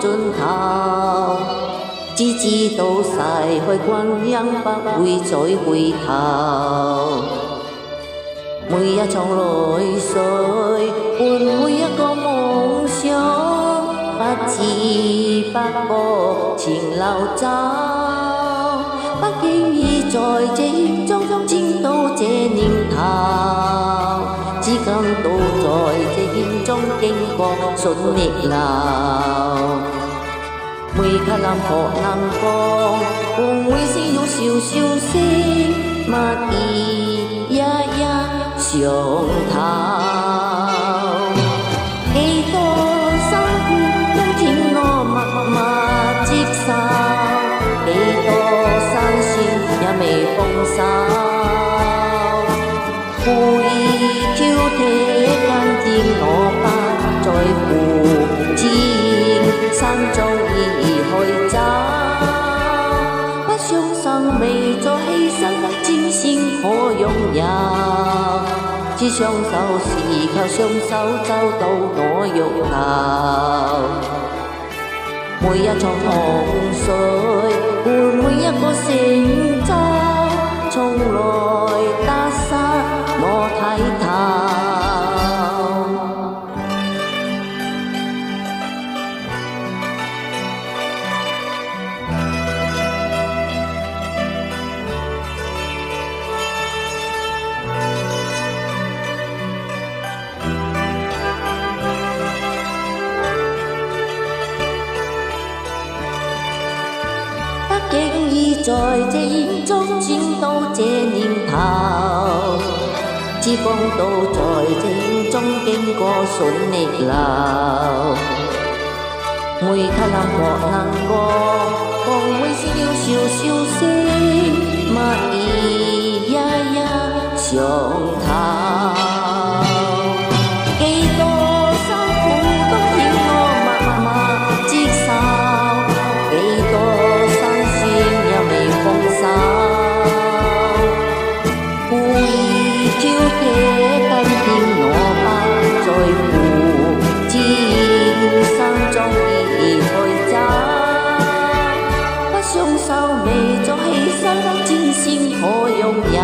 盡頭，只知道逝去光陰不會再回頭。每一場淚水伴每一個夢想，不知不覺前流走，不經意在這險中轉到這年頭，只感到在這險中經過順逆流。每刻南河南江，共會先有笑笑聲，乜意一上頭。幾多辛苦都聽我默默接受，幾多辛酸也未放手。故意挑剔跟掂我不在乎，只應心中意去走。不想生未作犧牲，漸先可擁有。只雙手是靠雙手走到我欲求。每一場汗水伴每一個成就，從來得失我睇透。不經意在這險中轉到這年頭，只講到在這險中經過順逆流。每刻南河南江，共會先要笑笑聲，乜意一上頭。幾多辛苦都聽我默默接受，幾多辛酸也未放手。故意挑剔跟掂我不在乎，只應心中意去走。不雙手未作犧牲，漸先可擁有。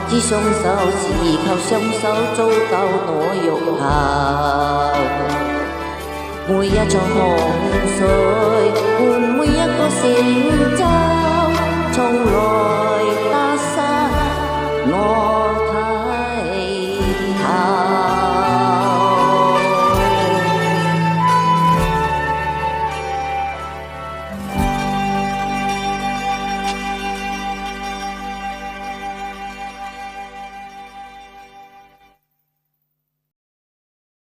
只雙手是靠雙手做到我欲求。每一場汗水伴每一個成就，從